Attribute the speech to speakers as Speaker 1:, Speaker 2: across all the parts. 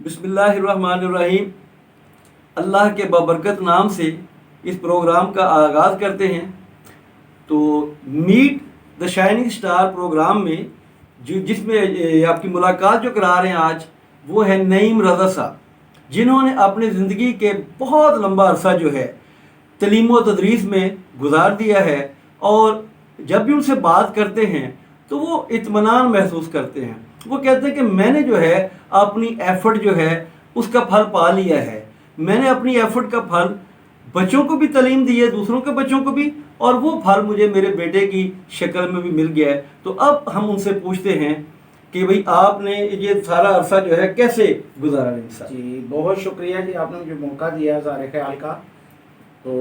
Speaker 1: बिस्मिल्लाहिर्रहमानिर्रहीम। अल्लाह के बाबरकत नाम से इस प्रोग्राम का आगाज़ करते हैं। तो meet the shining star program में जिसमें आपकी मुलाकात जो करा रहे हैं आज, वो है नईम रज़ा साहब, जिन्होंने अपनी ज़िंदगी के बहुत लंबा अरसा जो है तलीम व तदरीस में गुजार दिया है। और जब भी उनसे बात करते हैं तो वो इत्मीनान महसूस करते हैं। वो कहते हैं कि मैंने जो है अपनी एफ़र्ट जो है उसका फल पा लिया है। मैंने अपनी एफ़र्ट का फल बच्चों को भी तालीम दी है, दूसरों के बच्चों को भी, और वो फल मुझे मेरे बेटे की शक्ल में भी मिल गया है। तो अब हम उनसे पूछते हैं कि भाई आपने ये सारा अरसा जो है कैसे गुजारा है।
Speaker 2: जी बहुत शुक्रिया जी, आपने मुझे मौका दिया ज़ाहिर ख्याल का। तो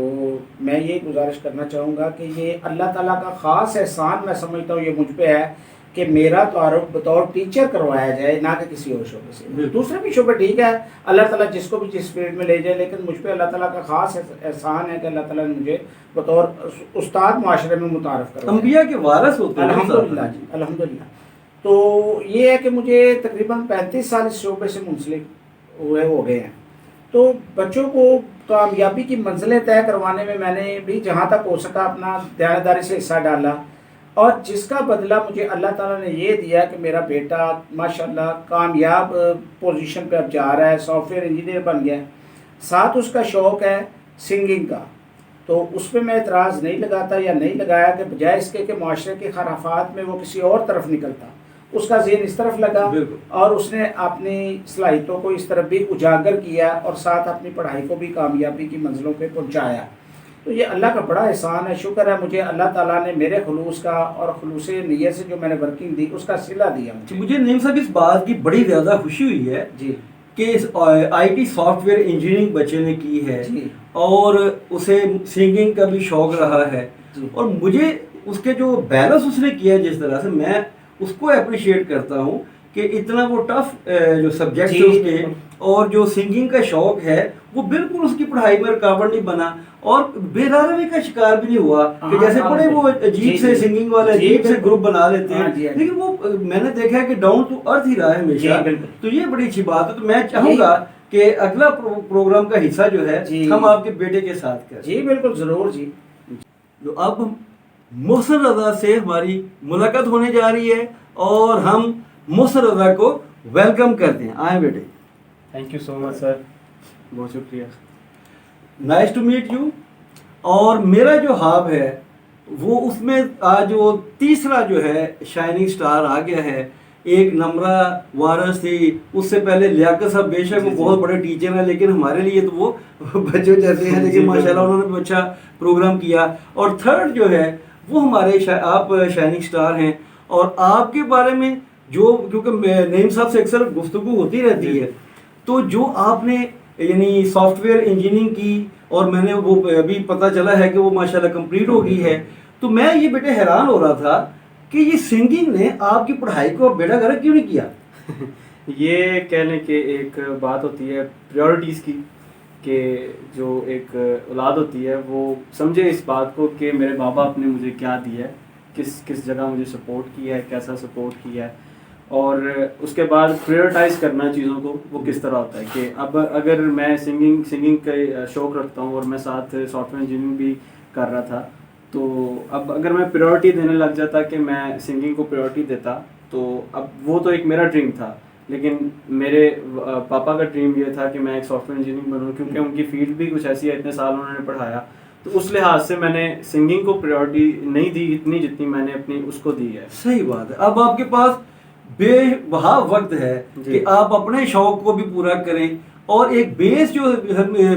Speaker 2: मैं ये गुजारिश करना चाहूँगा कि ये अल्लाह ताला का ख़ास एहसान मैं समझता हूँ ये मुझ पे है कि मेरा तारुफ बतौर टीचर करवाया जाए, ना कि किसी और शोबे से। दूसरे भी शोबे ठीक है, अल्लाह ताला जिसको भी जिस फील्ड में ले जाए, लेकिन मुझ पे अल्लाह ताला का ख़ास एहसान है कि अल्लाह ताला ने मुझे बतौर उस्ताद माशरे में मुतारफ़ करवाया।
Speaker 1: अंबिया के वारिस होते हैं
Speaker 2: अल्हम्दुलिल्लाह जी, अल्हम्दुलिल्लाह। तो ये है कि मुझे तकरीबन 35 साल इस शोबे से मुंसलिक हो गए हैं। तो बच्चों को कामयाबी की मंजिलें तय करवाने में मैंने भी जहाँ तक हो सका अपना दयानतदारी से हिस्सा डाला, और जिसका बदला मुझे अल्लाह ताला ने ये दिया कि मेरा बेटा माशाल्लाह कामयाब पोजीशन पे अब जा रहा है, सॉफ्टवेयर इंजीनियर बन गया। साथ उसका शौक़ है सिंगिंग का। तो उस पर मैं एतराज़ नहीं लगाता या नहीं लगाया कि बजाय इसके कि माशरे के खराफात में वो किसी और तरफ निकलता, उसका ज़हन इस तरफ लगा और उसने अपनी सलाहियतों को इस तरफ भी उजागर किया और साथ अपनी पढ़ाई को भी कामयाबी की मंजिलों पे पहुंचाया। तो ये अल्लाह का बड़ा एहसान है, शुक्र है मुझे अल्लाह ताला ने मेरे खुलूस का और खुलूस नियत से जो मैंने वर्किंग दी उसका सिला दिया।
Speaker 1: मुझे नईम साहब इस बात की बड़ी ज़्यादा खुशी हुई है
Speaker 2: जी
Speaker 1: कि इस IT सॉफ्टवेयर इंजीनियरिंग बच्चे ने की है और उसे सिंगिंग का भी शौक़ रहा है। और मुझे उसके जो बैलेंस उसने किया है जिस तरह से, मैं उसको अप्रिशिएट करता हूँ कि इतना वो टफ जो सब्जेक्ट है उसके, और जो सिंगिंग का शौक़ है वो बिल्कुल उसकी पढ़ाई में रुकावट नहीं बना और बेदारवी का शिकार भी नहीं हुआ कि जैसे बड़े वो अजीब से सिंगिंग वाले अजीब से ग्रुप बना लेते हैं। लेकिन वो मैंने देखा है कि डाउन टू अर्थ ही रहा है हमेशा। तो ये बड़ी अच्छी बात है। तो मैं चाहूँगा कि अगला प्रोग्राम का हिस्सा जो है हम आपके बेटे के साथ करें।
Speaker 2: जी बिल्कुल ज़रूर जी।
Speaker 1: तो अब मोहसिन रज़ा से हमारी मुलाकात होने जा रही है और हम मोहसिन रज़ा को वेलकम करते हैं। आए बेटे।
Speaker 3: Thank you so much sir, बहुत शुक्रिया।
Speaker 1: Nice to meet you. और मेरा जो हाब है वो उसमें आज वो तीसरा जो है शाइनिंग स्टार आ गया है। एक नम्रा वारस थी, उससे पहले लियाकत साहब, बेशक वो बहुत बड़े टीचर हैं लेकिन हमारे लिए तो वो बच्चों जैसे हैं, लेकिन माशाल्लाह उन्होंने अच्छा प्रोग्राम किया। और थर्ड जो है वो हमारे आप शाइनिंग स्टार हैं। और आपके बारे में जो, क्योंकि नईम साहब से अक्सर गुफ्तगू होती रहती है, तो जो आपने यानी सॉफ्टवेयर इंजीनियरिंग की और मैंने वो अभी पता चला है कि वो माशाल्लाह कंप्लीट हो गई है, तो मैं ये बेटे हैरान हो रहा था कि ये सिंगिंग ने आपकी पढ़ाई को बेड़ा गर्क क्यों नहीं किया।
Speaker 3: ये कहने के एक बात होती है प्रायोरिटीज़ की, कि जो एक औलाद होती है वो समझे इस बात को कि मेरे माँ बाप ने मुझे क्या दिया है, किस जगह मुझे सपोर्ट किया है, कैसा सपोर्ट किया है, और उसके बाद प्रायोरिटाइज करना चीज़ों को वो किस तरह होता है। कि अब अगर मैं सिंगिंग का शौक़ रखता हूँ और मैं साथ सॉफ्टवेयर इंजीनियरिंग भी कर रहा था, तो अब अगर मैं प्रायोरिटी देने लग जाता कि मैं सिंगिंग को प्रायोरिटी देता, तो अब वो तो एक मेरा ड्रीम था, लेकिन मेरे पापा का ड्रीम ये था कि मैं एक सॉफ्टवेयर इंजीनियर बनूँ, क्योंकि उनकी फील्ड भी कुछ ऐसी है, इतने साल उन्होंने पढ़ाया। तो उस लिहाज से मैंने सिंगिंग को प्रायोरिटी नहीं दी इतनी जितनी मैंने अपनी उसको दी है।
Speaker 1: सही बात है। अब आपके पास बेबहा वक्त है कि आप अपने शौक को भी पूरा करें, और एक बेस जो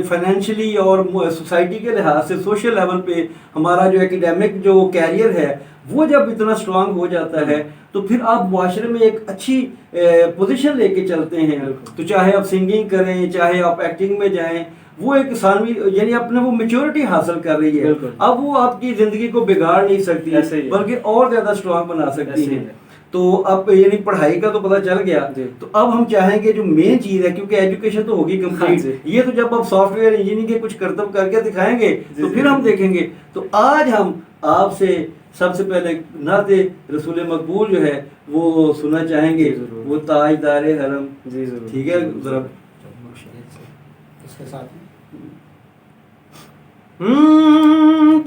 Speaker 1: फाइनेंशियली और सोसाइटी के लिहाज से सोशल लेवल पे हमारा जो एकेडमिक जो कैरियर है वो जब इतना स्ट्रांग हो जाता है तो फिर आप माशरे में एक अच्छी पोजीशन लेके चलते हैं। तो चाहे आप सिंगिंग करें, चाहे आप एक्टिंग में जाएं, वो एक सानवी यानी अपने वो मेच्योरिटी हासिल कर रही है। अब वो आपकी ज़िंदगी को बिगाड़ नहीं सकती बल्कि और ज़्यादा स्ट्रांग बना सकती है। तो अब यानी पढ़ाई का तो पता चल गया, तो अब हम चाहेंगे जो मेन चीज़ है, क्योंकि एजुकेशन तो होगी कंप्लीट, ये तो जब आप सॉफ्टवेयर इंजीनियरिंग के कुछ करतब करके दिखाएंगे तो फिर हम देखेंगे। तो आज हम आपसे सबसे पहले नाते रसूल मकबूल जो है वो सुनना चाहेंगे,
Speaker 3: जी, जरूर।
Speaker 1: वो ताजदारे हरम।
Speaker 3: जी जरूर।
Speaker 1: ठीक है, जरा
Speaker 2: इसके साथ में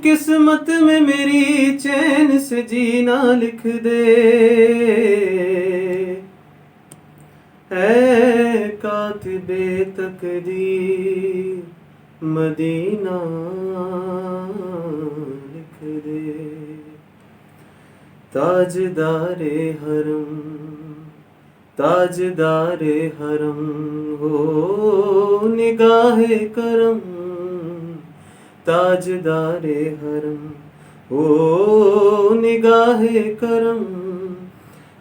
Speaker 3: किस्मत में मेरी चैन से जीना लिख दे, है कातिबे तकदीर मदीना लिख दे। ताजदारे हरम, ताजदारे हरम हो निगाहे करम, ताजदारे हरम हो निगाहे करम।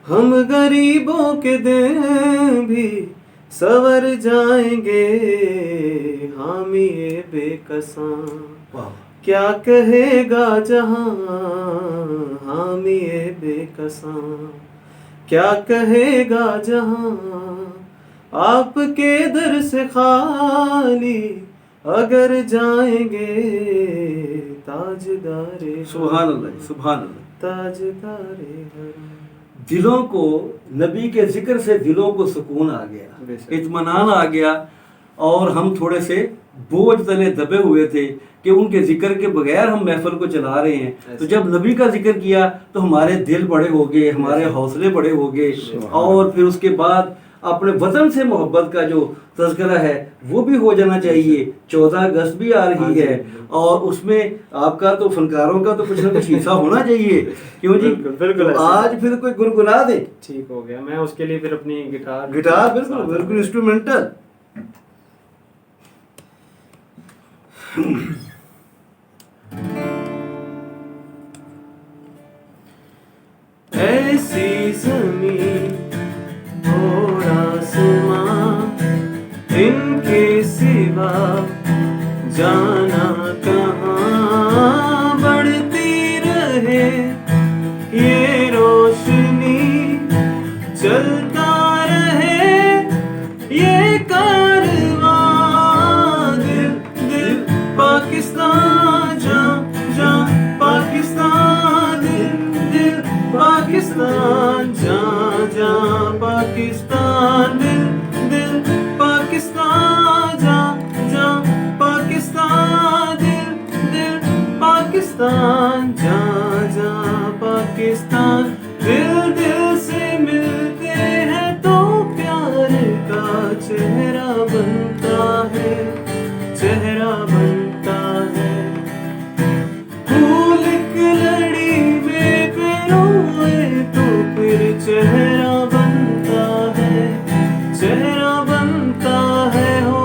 Speaker 3: हम गरीबों के दिन भी सवर जाएंगे, हामी बेकसां
Speaker 1: वाह,
Speaker 3: क्या कहेगा जहां, हामी बेकसां क्या कहेगा जहां। आपके दर से खाली अगर जाएंगे, ताजदारे
Speaker 1: सुभान अल्लाह, सुभान अल्लाह।
Speaker 3: ताजदारे हरम।
Speaker 1: दिलों को नबी के जिक्र से दिलों को सुकून आ गया,
Speaker 3: बेशक।
Speaker 1: इत्मीनान आ गया, और हम थोड़े से बोझ तले दबे हुए थे कि उनके जिक्र के बगैर हम महफिल को चला रहे हैं। तो जब नबी का जिक्र किया तो हमारे दिल बड़े हो गए, हमारे हौसले बड़े हो गए, और फिर उसके बाद अपने वतन से मोहब्बत का जो तज़किरा है वो भी हो जाना चाहिए। 14 अगस्त भी आ रही है, और उसमें आपका तो फनकारों का तो कुछ ना कुछ हिस्सा होना चाहिए, क्यों जी?
Speaker 3: बिल्कुल
Speaker 1: तो आज फिर कोई गुनगुना दे।
Speaker 3: ठीक हो गया, मैं उसके लिए फिर अपनी गिटार
Speaker 1: बिल्कुल बिल्कुल इंस्ट्रूमेंटल।
Speaker 3: ऐसी ज़मीन और आसमां, इनके सिवा जाना कहाँ। बढ़ती रहे ये रोशनी, चलता रहे ये कारवां। दिल दिल पाकिस्तान, जा जा पाकिस्तान, दिल दिल पाकिस्तान, जा जा पाकिस्तान, दिल दिल पाकिस्तान, जा जा पाकिस्तान, दिल दिल पाकिस्तान, जा जा पाकिस्तान। दिल दिल से मिलते हैं तो प्यार का चेहरा बनता है, चेहरा बनता है। फूल की लड़ी में पिरोए तो फिर चेहरा बनता है, चेहरा बनता है। हो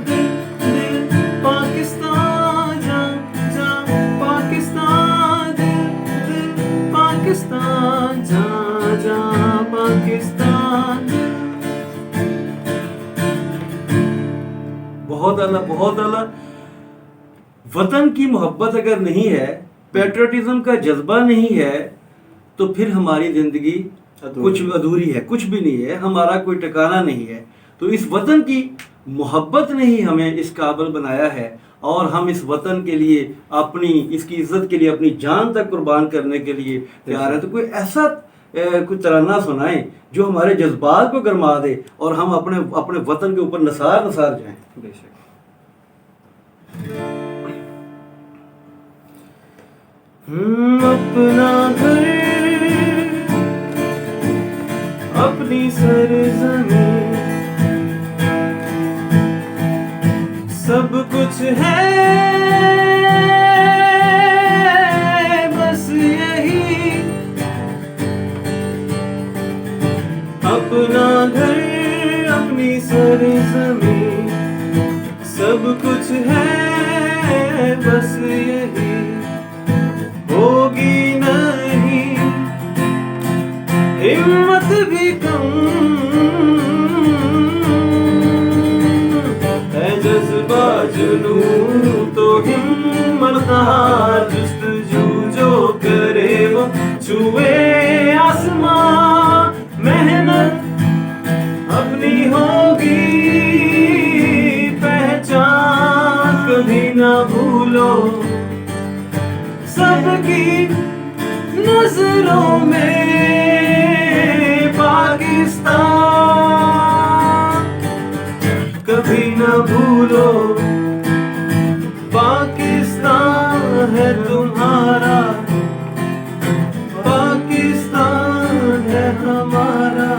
Speaker 3: दिल दिल पाकिस्तान, जा जा पाकिस्तान, दिल दिल पाकिस्तान, जा जा पाकिस्तान।
Speaker 1: बहुत आला, बहुत आला। वतन की मोहब्बत अगर नहीं है, पेट्रियटिज्म का जज्बा नहीं है, तो फिर हमारी जिंदगी कुछ अधूरी है, कुछ भी नहीं है, हमारा कोई ठिकाना नहीं है। तो इस वतन की मोहब्बत ने ही हमें इस काबिल बनाया है, और हम इस वतन के लिए अपनी इसकी इज्जत के लिए अपनी जान तक कुर्बान करने के लिए तैयार हैं। तो कोई ऐसा कोई तराना सुनाएं जो हमारे जज्बात को गरमा दे, और हम अपने अपने वतन के ऊपर नसार नसार जाएं।
Speaker 3: बेशक। अपना घर, अपनी सरजमीं, सब कुछ है बस यही। अपना घर, अपनी सरजमीं, सब कुछ है बस यही। होगी नहीं हिम्मत भी कम, है जज्बा जुनून तो हिम्मत हार। जुस्तजू जो करे वो छुए आसमां, मेहनत अपनी होगी पहचान, कभी ना भूलो सबकी नजरों में पाकिस्तान, कभी न भूलो पाकिस्तान है तुम्हारा, पाकिस्तान है हमारा।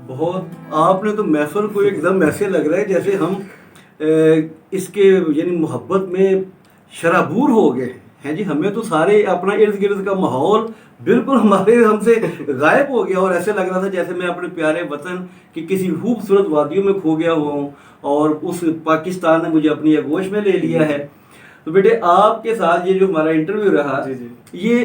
Speaker 1: बहुत आपने तो महफिल को एकदम ऐसे लग रहा है जैसे हम इसके यानी मोहब्बत में शराबूर हो गए हैं जी। हमें तो सारे अपना इर्द गिर्द का माहौल बिल्कुल हमारे हमसे गायब हो गया और ऐसे लग रहा था जैसे मैं अपने प्यारे वतन की किसी खूबसूरत वादियों में खो गया हुआ हूँ और उस पाकिस्तान ने मुझे अपनी आगोश में ले लिया है। तो बेटे आपके साथ ये जो हमारा इंटरव्यू रहा
Speaker 3: जी जी।
Speaker 1: ये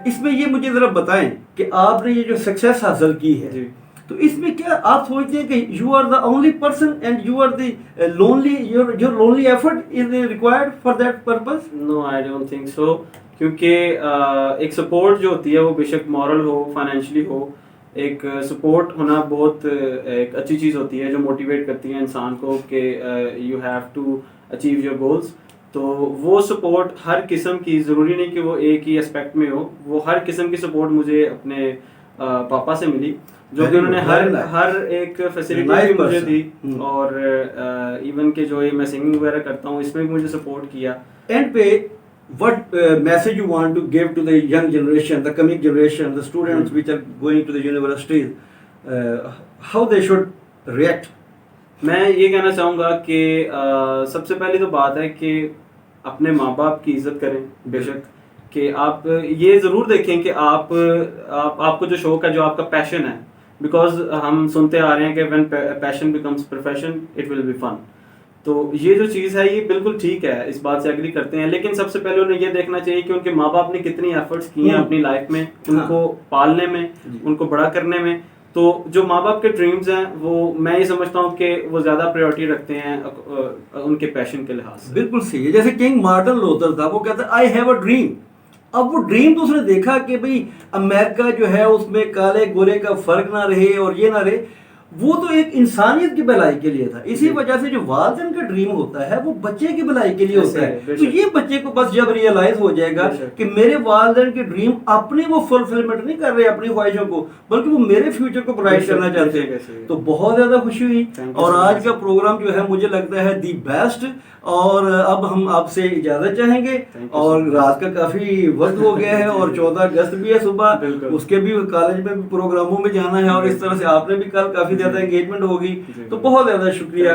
Speaker 1: इसमें ये मुझे ज़रा बताएं कि आपने ये जो सक्सेस हासिल की है
Speaker 3: जी।
Speaker 1: तो इसमें क्या आप सोचते हैं कि you are the only person and you are the lonely your lonely effort is required for that purpose?
Speaker 3: No I don't think so, क्योंकि एक सपोर्ट जो होती है वो बेशक मॉरल हो, फाइनेंशियली हो, एक सपोर्ट होना बहुत एक अच्छी चीज़ होती है जो मोटिवेट करती है इंसान को कि you have to achieve your goals. तो वो सपोर्ट हर किस्म की, ज़रूरी नहीं कि वो एक ही एस्पेक्ट में हो, वो हर किस्म की सपोर्ट मुझे अपने पापा से मिली, जो कि उन्होंने हर एक फैसिलिटी भी मुझे दी। और इवन के जो ये मैं सिंगिंग वगैरह करता हूँ इसमें भी मुझे सपोर्ट किया।
Speaker 1: एंड पे what message you want to give to the young generation, the coming generation, the students which are going to the universities, how they should react?
Speaker 3: मैं ये कहना चाहूँगा कि सबसे पहली तो बात है कि अपने माँ बाप की इज्जत करें, बेशक कि आप ये ज़रूर देखें कि आपको जो शौक है, जो आपका पैशन है, बिकॉज हम सुनते आ रहे हैं कि when passion becomes profession it will be fun. तो ये जो चीज़ है ये बिल्कुल ठीक है, इस बात से एग्री करते हैं, लेकिन सबसे पहले उन्हें ये देखना चाहिए कि उनके माँ बाप ने कितनी एफर्ट्स की हैं अपनी लाइफ में, उनको पालने में, उनको बड़ा करने में। तो जो माँ बाप के ड्रीम्स हैं वो मैं ये समझता हूँ कि वो ज़्यादा प्रायोरिटी रखते हैं उनके पैशन के लिहाज से।
Speaker 1: बिल्कुल सही है। जैसे किंग मार्टिन लूथर था, वो कहता आई हैव अ ड्रीम। अब वो ड्रीम तो उसने देखा कि भाई अमेरिका जो है उसमें काले गोरे का फर्क ना रहे और ये ना रहे, वो तो एक इंसानियत की भलाई के लिए था। इसी वजह से जो वालिदैन का ड्रीम होता है वो बच्चे की भलाई के लिए होता है। तो ये बच्चे को बस जब रियलाइज हो जाएगा कि मेरे वालिदैन के ड्रीम अपनी वो फुलफिलमेंट नहीं कर रहे अपनी ख्वाहिशों को, बल्कि वो मेरे फ्यूचर को ब्राइट करना चाहते हैं, तो बहुत ज्यादा खुशी हुई। और आज का प्रोग्राम जो है मुझे लगता है दी बेस्ट। और अब हम आपसे इजाजत चाहेंगे और रात का काफी वक्त हो गया है और 14 अगस्त भी है सुबह, उसके भी कॉलेज में भी प्रोग्रामों में जाना है और इस तरह से आपने भी कल काफी ज्यादा एंगेजमेंट होगी। तो बहुत ज्यादा शुक्रिया।